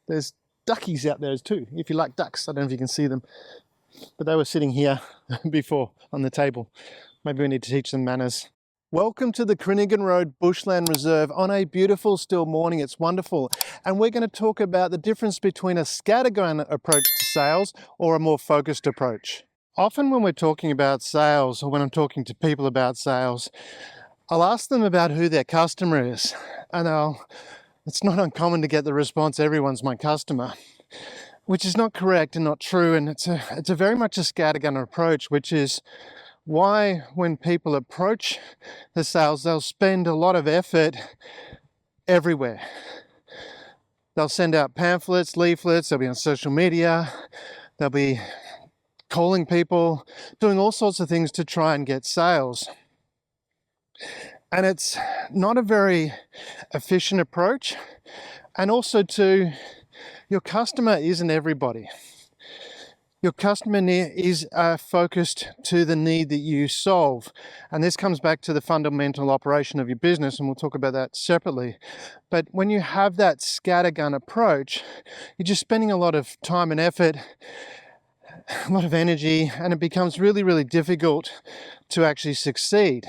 There's duckies out there too, if you like ducks. I don't know if you can see them, but they were sitting here before on the table. Maybe we need to teach them manners. Welcome to the Crinigan Road Bushland Reserve on a beautiful still morning. It's wonderful. And we're going to talk about the difference between a scattergun approach to sales or a more focused approach. Often when we're talking about sales, or when I'm talking to people about sales, I'll ask them about who their customer is. And it's not uncommon to get the response, everyone's my customer, which is not correct and not true. And it's a very much a scattergun approach, which is why when people approach the sales, they'll spend a lot of effort everywhere. They'll send out pamphlets, leaflets, they'll be on social media, they'll be calling people, doing all sorts of things to try and get sales. And it's not a very efficient approach. And also too, your customer isn't everybody. Your customer is focused to the need that you solve. And this comes back to the fundamental operation of your business, and we'll talk about that separately. But when you have that scattergun approach, you're just spending a lot of time and effort, a lot of energy, and it becomes really, really difficult to actually succeed.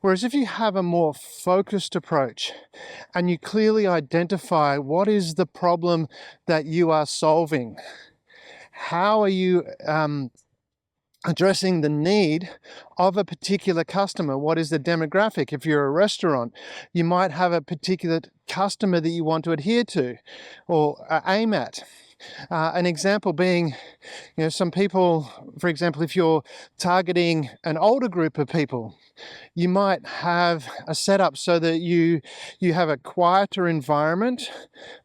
Whereas if you have a more focused approach and you clearly identify what is the problem that you are solving, how are you addressing the need of a particular customer? What is the demographic? If you're a restaurant, you might have a particular customer that you want to adhere to or aim at. An example being, some people, for example, if you're targeting an older group of people, you might have a setup so that you have a quieter environment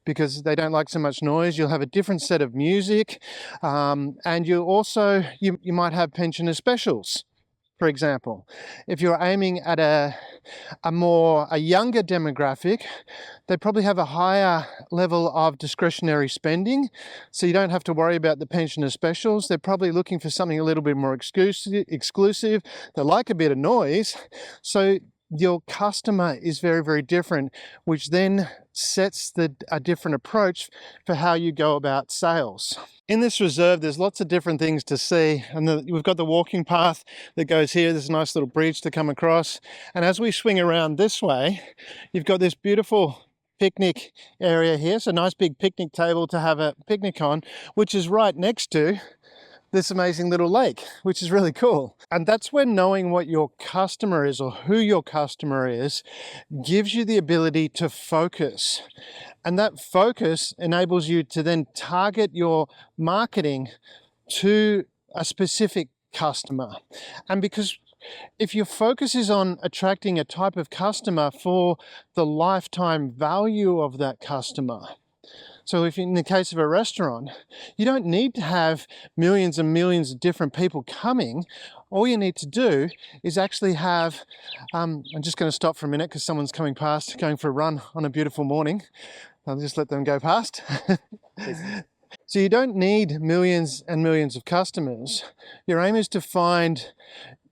because they don't like so much noise. You'll have a different set of music, and you might have pensioner specials. For example, if you're aiming at a younger demographic, they probably have a higher level of discretionary spending, so you don't have to worry about the pensioner specials. They're probably looking for something a little bit more exclusive. They like a bit of noise, so your customer is very, very different, which then sets a different approach for how you go about sales. In this reserve, there's lots of different things to see, and we've got the walking path that goes here. There's a nice little bridge to come across, and as we swing around this way, you've got this beautiful picnic area here. It's a nice big picnic table to have a picnic on, which is right next to this amazing little lake, which is really cool. And that's when knowing what your customer is or who your customer is gives you the ability to focus. And that focus enables you to then target your marketing to a specific customer. And because if your focus is on attracting a type of customer for the lifetime value of that customer, so if in the case of a restaurant, you don't need to have millions and millions of different people coming. All you need to do is actually have, I'm just going to stop for a minute because someone's coming past, going for a run on a beautiful morning. I'll just let them go past. So you don't need millions and millions of customers. Your aim is to find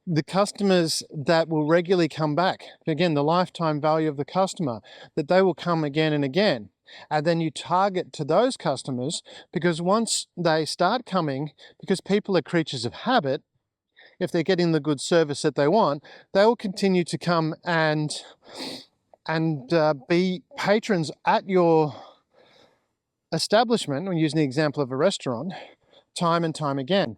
the customers that will regularly come back. Again, the lifetime value of the customer, that they will come again and again. And then you target to those customers, because once they start coming, because people are creatures of habit, if they're getting the good service that they want, they will continue to come and be patrons at your establishment. We're using the example of a restaurant, time and time again.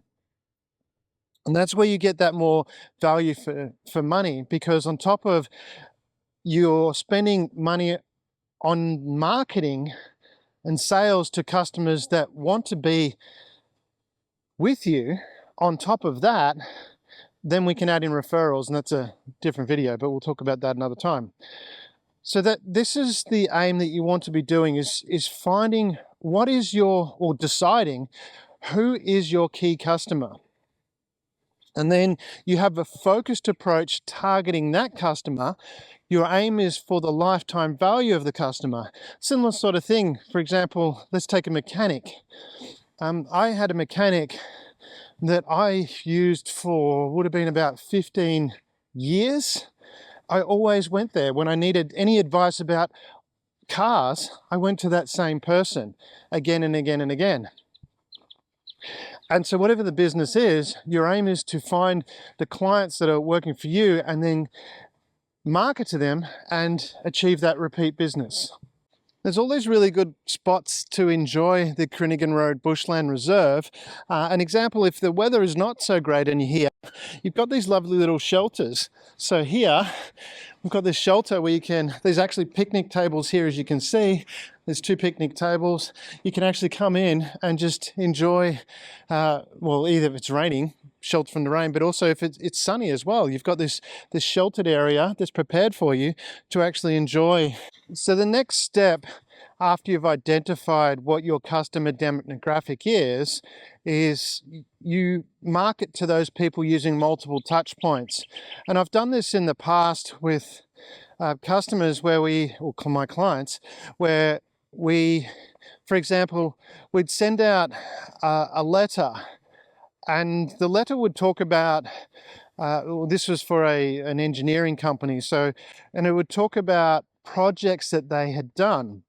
And that's where you get that more value for money, because on top of you're spending money on marketing and sales to customers that want to be with you, on top of that, then we can add in referrals, and that's a different video, but we'll talk about that another time. So that this is the aim that you want to be doing, is finding what is or deciding who is your key customer. And then you have a focused approach targeting that customer. Your aim is for the lifetime value of the customer. Similar sort of thing. For example, let's take a mechanic. I had a mechanic that I used for, would have been about 15 years. I always went there when I needed any advice about cars, I went to that same person again and again and again. And so whatever the business is, your aim is to find the clients that are working for you and then market to them and achieve that repeat business. There's all these really good spots to enjoy the Crinigan Road Bushland Reserve. An example, if the weather is not so great and you're here, you've got these lovely little shelters. So here, we've got this shelter where there's actually picnic tables here, as you can see. There's 2 picnic tables. You can actually come in and just enjoy, well, either if it's raining, shelter from the rain, but also if it's sunny as well. You've got this sheltered area that's prepared for you to actually enjoy. So the next step after you've identified what your customer demographic is you market to those people using multiple touch points. And I've done this in the past with customers or my clients, where for example, we'd send out a letter, and the letter would talk about, this was for an engineering company, and it would talk about projects that they had done.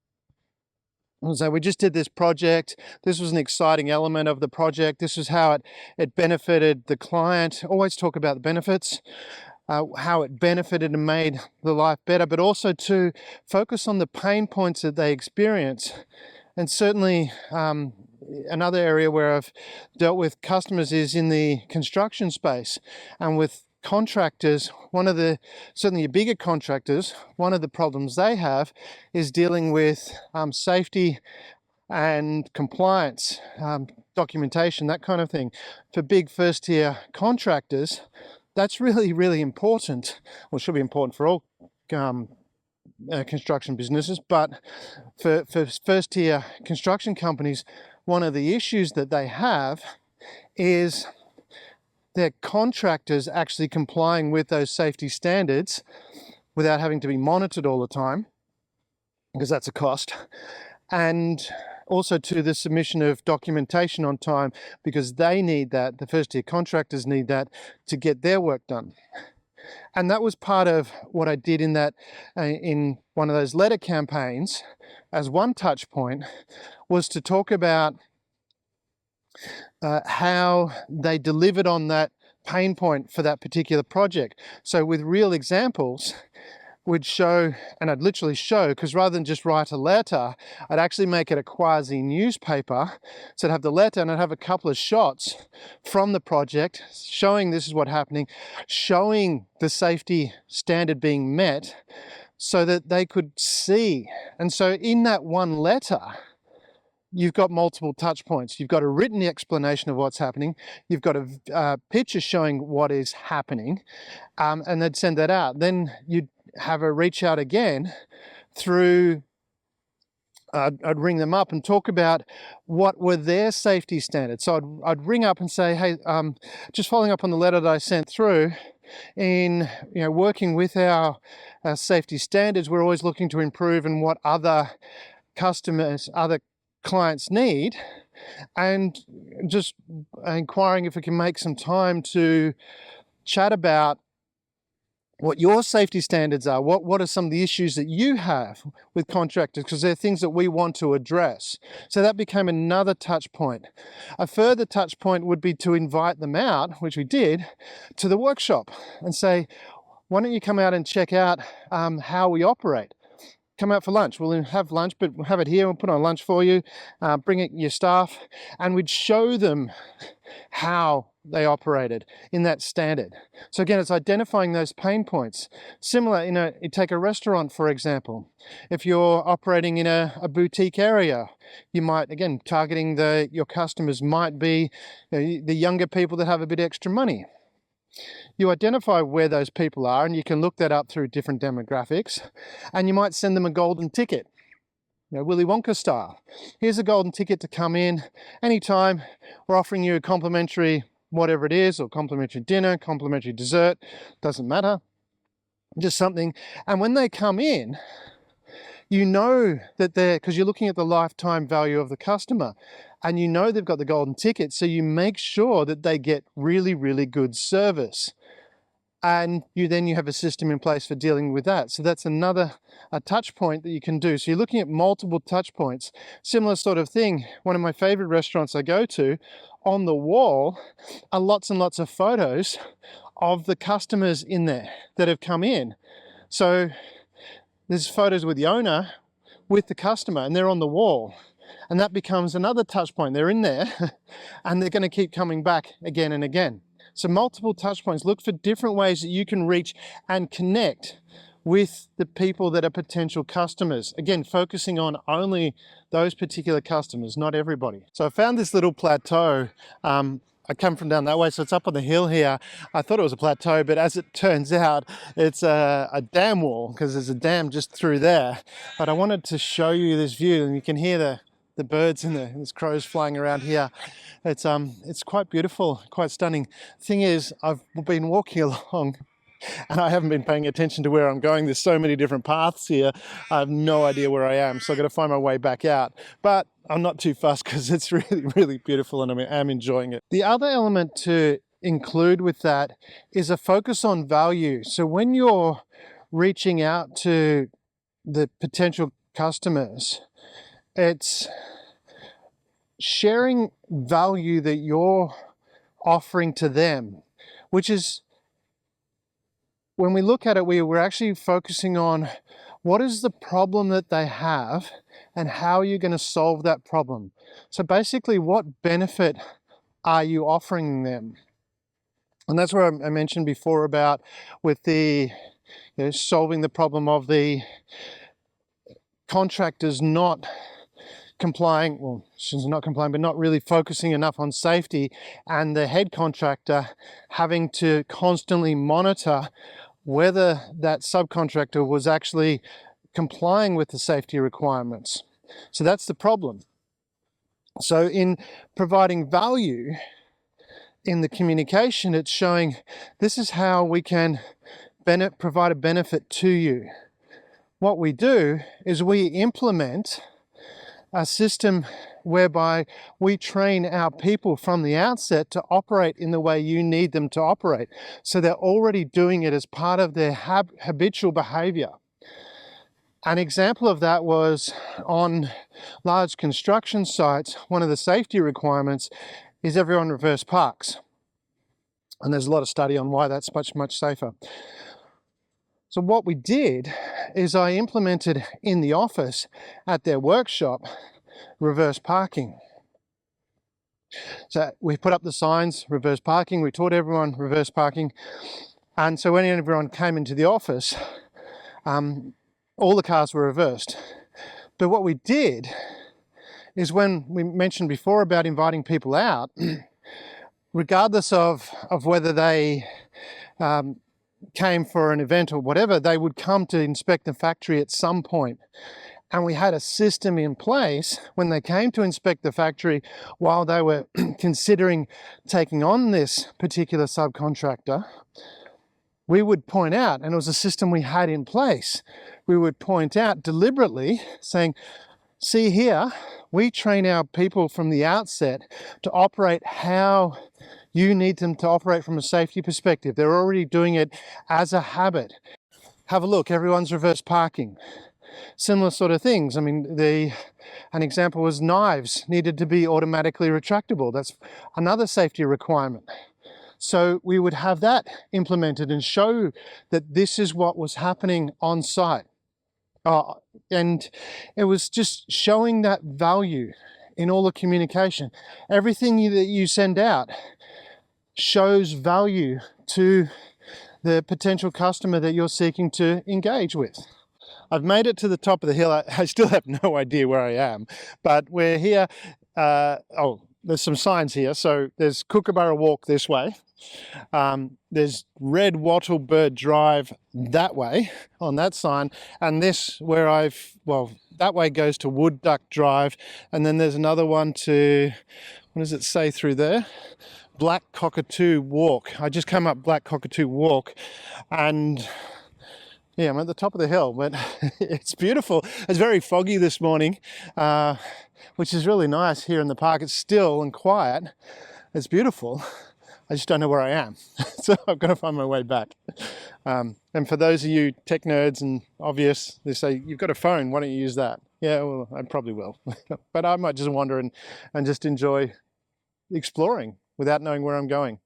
So we just did this project. This was an exciting element of the project. This was how it benefited the client. Always talk about the benefits, how it benefited and made the life better, but also to focus on the pain points that they experience. And certainly another area where I've dealt with customers is in the construction space, and with contractors, certainly your bigger contractors, one of the problems they have is dealing with safety and compliance, documentation, that kind of thing. For big first tier contractors, that's really, really important. Well, it should be important for all construction businesses, but for first tier construction companies, one of the issues that they have is their contractors actually complying with those safety standards without having to be monitored all the time, because that's a cost, and also to the submission of documentation on time, because they need that, the first tier contractors need that to get their work done. And that was part of what I did in one of those letter campaigns as one touch point, was to talk about how they delivered on that pain point for that particular project. So with real examples, would show, and I'd literally show, because rather than just write a letter, I'd actually make it a quasi newspaper. So I'd have the letter and I'd have a couple of shots from the project showing this is what's happening, showing the safety standard being met so that they could see. And so in that one letter, you've got multiple touch points. You've got a written explanation of what's happening. You've got a picture showing what is happening, and they'd send that out. Then you'd have a reach out again through, I'd ring them up and talk about what were their safety standards. So I'd ring up and say, hey, just following up on the letter that I sent through, in working with our safety standards, we're always looking to improve and what other clients need, and just inquiring if we can make some time to chat about what your safety standards are. What are some of the issues that you have with contractors, because they're things that we want to address. So that became another touch point. A further touch point would be to invite them out, which we did, to the workshop and say, why don't you come out and check out how we operate? Come out for lunch. We'll have lunch, but we'll have it here. We'll put on lunch for you. Bring it your staff, and we'd show them how they operated in that standard. So again, it's identifying those pain points. Similar, you take a restaurant, for example. If you're operating in a boutique area, you might, again, targeting your customers might be the younger people that have a bit extra money. You identify where those people are, and you can look that up through different demographics, and you might send them a golden ticket, Willy Wonka style. Here's a golden ticket to come in anytime. We're offering you a complimentary whatever it is, or complimentary dinner, complimentary dessert, doesn't matter, just something. And when they come in, you know that because you're looking at the lifetime value of the customer, and you know they've got the golden ticket, so you make sure that they get really, really good service. and you have a system in place for dealing with that. So that's another touch point that you can do. So you're looking at multiple touch points. Similar sort of thing, one of my favorite restaurants I go to, on the wall are lots and lots of photos of the customers in there that have come in. So there's photos with the owner, with the customer, and they're on the wall. And that becomes another touch point. They're in there and they're going to keep coming back again and again. So multiple touch points. Look for different ways that you can reach and connect with the people that are potential customers. Again, focusing on only those particular customers, not everybody. So I found this little plateau. I come from down that way, so it's up on the hill here. I thought it was a plateau, but as it turns out, it's a dam wall, because there's a dam just through there. But I wanted to show you this view, and you can hear the birds and there's crows flying around here. It's quite beautiful, quite stunning. Thing is, I've been walking along and I haven't been paying attention to where I'm going. There's so many different paths here. I have no idea where I am, so I've got to find my way back out. But I'm not too fussed because it's really, really beautiful and I'm enjoying it. The other element to include with that is a focus on value. So when you're reaching out to the potential customers, it's sharing value that you're offering to them, which is, when we look at it, we're actually focusing on what is the problem that they have and how are you going to solve that problem. So basically, what benefit are you offering them? And that's where I mentioned before about with the solving the problem of the contractors not complying, well, she's not complying, but not really focusing enough on safety, and the head contractor having to constantly monitor whether that subcontractor was actually complying with the safety requirements. So that's the problem. So in providing value in the communication, it's showing this is how we can provide a benefit to you. What we do is we implement a system whereby we train our people from the outset to operate in the way you need them to operate. So they're already doing it as part of their habitual behavior. An example of that was on large construction sites, one of the safety requirements is everyone reverse parks. And there's a lot of study on why that's much, much safer. So what we did is I implemented in the office at their workshop reverse parking. So we put up the signs, reverse parking. We taught everyone reverse parking. And so when everyone came into the office, all the cars were reversed. But what we did is, when we mentioned before about inviting people out, regardless of whether they came for an event or whatever, they would come to inspect the factory at some point. And we had a system in place when they came to inspect the factory while they were considering taking on this particular subcontractor. We would point out, and it was a system we had in place, we would point out deliberately saying, see here, we train our people from the outset to operate how you need them to operate from a safety perspective. They're already doing it as a habit. Have a look, everyone's reverse parking. Similar sort of things. I mean, an example was knives needed to be automatically retractable. That's another safety requirement. So we would have that implemented and show that this is what was happening on site. And it was just showing that value in all the communication. Everything that you send out shows value to the potential customer that you're seeking to engage with. I've made it to the top of the hill. I still have no idea where I am, but we're here. There's some signs here. So there's Kookaburra Walk this way. There's Red Wattle Bird Drive that way on that sign. And this where that way goes to Wood Duck Drive. And then there's another one to, what does it say through there? Black Cockatoo Walk. I just came up Black Cockatoo Walk, and yeah, I'm at the top of the hill, but it's beautiful. It's very foggy this morning, which is really nice here in the park. It's still and quiet. It's beautiful. I just don't know where I am. So I've got to find my way back. And for those of you tech nerds and obvious, they say, you've got a phone, why don't you use that? Yeah, well, I probably will. But I might just wander and just enjoy exploring without knowing where I'm going.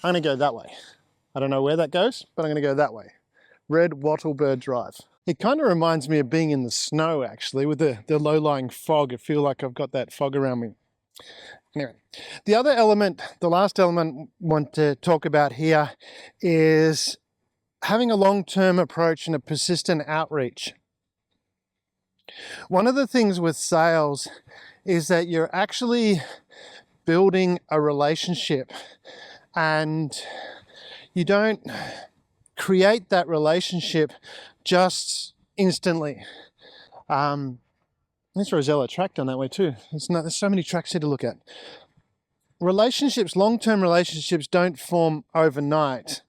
I'm going to go that way. I don't know where that goes, but I'm going to go that way. Red Wattlebird Drive. It kind of reminds me of being in the snow, actually, with the low-lying fog. I feel like I've got that fog around me. Anyway, the other element, the last element I want to talk about here is having a long-term approach and a persistent outreach. One of the things with sales is that you're actually building a relationship, and you don't create that relationship just instantly. There's Rosella track down that way too. There's so many tracks here to look at. Relationships, long-term relationships don't form overnight.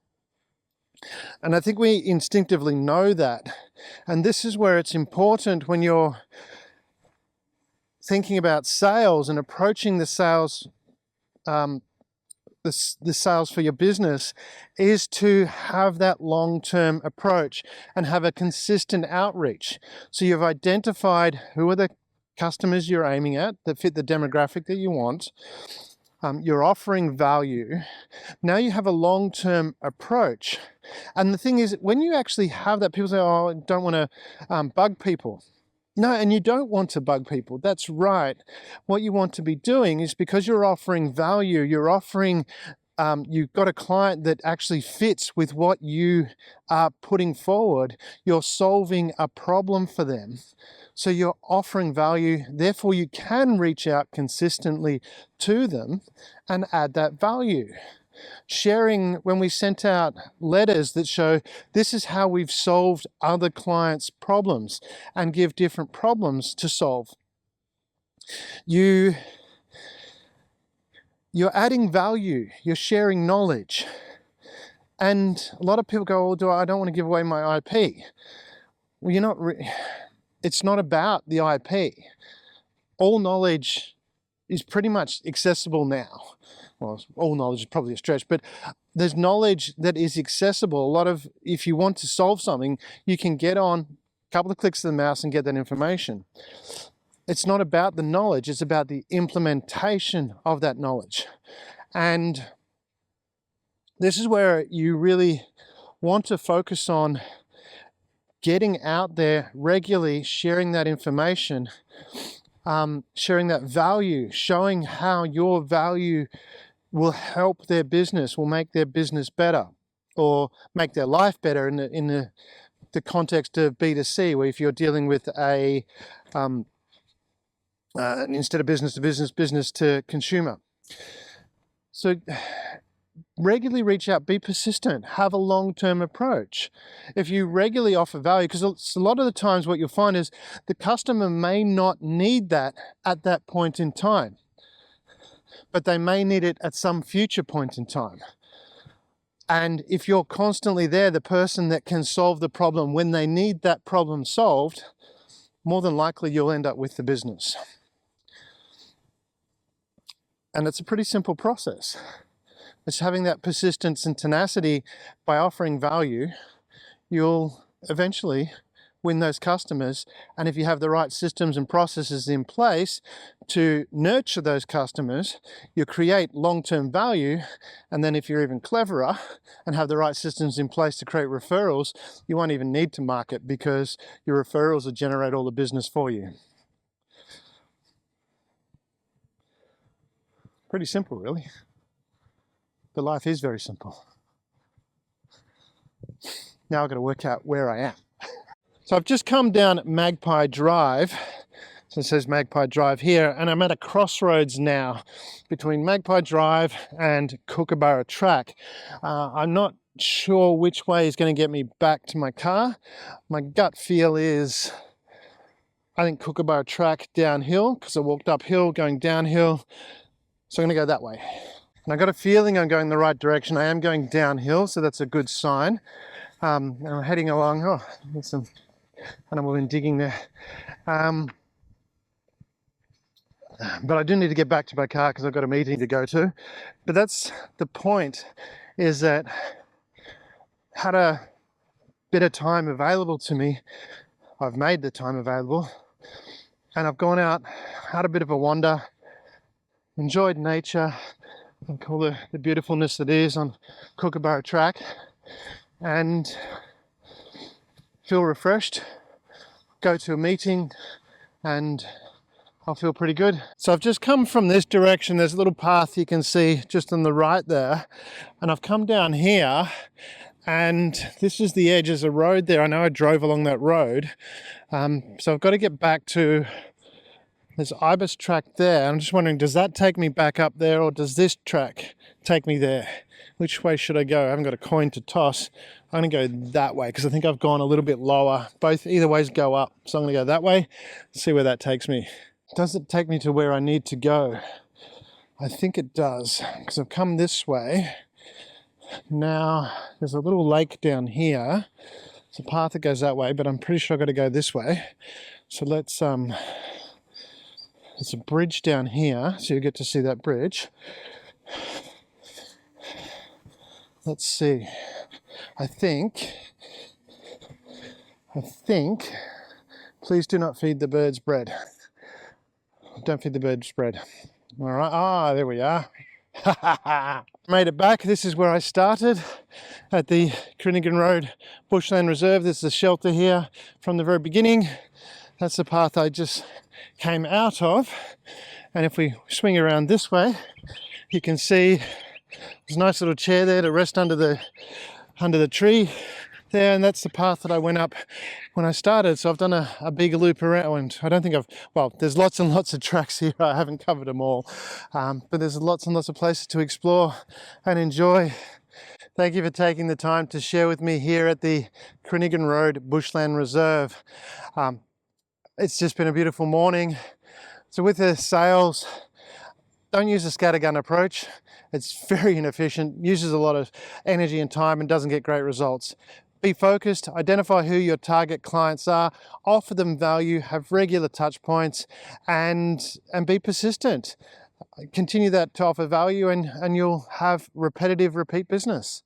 And I think we instinctively know that. And this is where it's important when you're thinking about sales and approaching the sales, the sales for your business, is to have that long-term approach and have a consistent outreach. So you've identified who are the customers you're aiming at that fit the demographic that you want. You're offering value. Now you have a long-term approach. And the thing is, when you actually have that, people say, oh, I don't want to bug people. No, and you don't want to bug people. That's right. What you want to be doing is, because you're offering value, you're offering, you've got a client that actually fits with what you are putting forward. You're solving a problem for them. So you're offering value, therefore you can reach out consistently to them and add that value. Sharing, when we sent out letters that show this is how we've solved other clients' problems and give different problems to solve. You're adding value, you're sharing knowledge. And a lot of people go, oh, I don't want to give away my IP. Well, you're not, it's not about the IP. All knowledge is pretty much accessible now. Well, all knowledge is probably a stretch, but there's knowledge that is accessible. A lot of, if you want to solve something, you can get on a couple of clicks of the mouse and get that information. It's not about the knowledge, it's about the implementation of that knowledge. And this is where you really want to focus on getting out there regularly, sharing that information, sharing that value, showing how your value will help their business, will make their business better, or make their life better in the context of B2C, where if you're dealing with a instead of business to business, business to consumer. So regularly reach out, be persistent, have a long-term approach. If you regularly offer value, because a lot of the times what you'll find is the customer may not need that at that point in time, but they may need it at some future point in time. And if you're constantly there, the person that can solve the problem when they need that problem solved, more than likely you'll end up with the business. And it's a pretty simple process. It's having that persistence and tenacity. By offering value, you'll eventually win those customers. And if you have the right systems and processes in place to nurture those customers, you create long-term value. And then if you're even cleverer and have the right systems in place to create referrals, you won't even need to market, because your referrals will generate all the business for you. Pretty simple, really. But life is very simple. Now I've got to work out where I am. So I've just come down Magpie Drive. So it says Magpie Drive here, and I'm at a crossroads now between Magpie Drive and Kookaburra Track. I'm not sure which way is going to get me back to my car. My gut feel is, I think Kookaburra Track downhill, because I walked uphill going downhill. So I'm going to go that way. And I got a feeling I'm going the right direction. I am going downhill, so that's a good sign. And I'm heading along. Oh, there's some animal in digging there. But I do need to get back to my car because I've got a meeting to go to. But that's the point, is that had a bit of time available to me. I've made the time available, and I've gone out, had a bit of a wander, enjoyed nature, and all the beautifulness that is on Kookaburra Track, and feel refreshed, go to a meeting, and I'll feel pretty good. So I've just come from this direction. There's a little path you can see just on the right there, and I've come down here, and this is the edge. There's a road there. I know I drove along that road, so I've got to get back to this ibis track there. I'm just wondering, does that take me back up there, or does this track take me there? Which way should I go? I haven't got a coin to toss. I'm going to go that way because I think I've gone a little bit lower. Either ways go up, so I'm going to go that way, see where that takes me. Does it take me to where I need to go? I think it does, because I've come this way. Now there's a little lake down here. It's a path that goes that way, but I'm pretty sure I've got to go this way. So let's there's a bridge down here, so you get to see that bridge. Let's see. I think, please do not feed the birds bread. Don't feed the birds bread. All right, there we are. Made it back. This is where I started, at the Crinigan Road Bushland Reserve. There's the shelter here from the very beginning. That's the path I just came out of. And if we swing around this way, you can see there's a nice little chair there to rest under the tree there, and that's the path that I went up when I started. So I've done a big loop around. I don't think there's lots and lots of tracks here. I haven't covered them all, but there's lots and lots of places to explore and enjoy. Thank you for taking the time to share with me here at the Crinigan Road Bushland Reserve. It's just been a beautiful morning. So with the sails, don't use a scattergun approach. It's very inefficient, uses a lot of energy and time, and doesn't get great results. Be focused, identify who your target clients are, offer them value, have regular touch points, and be persistent. Continue that to offer value, and you'll have repetitive, repeat business.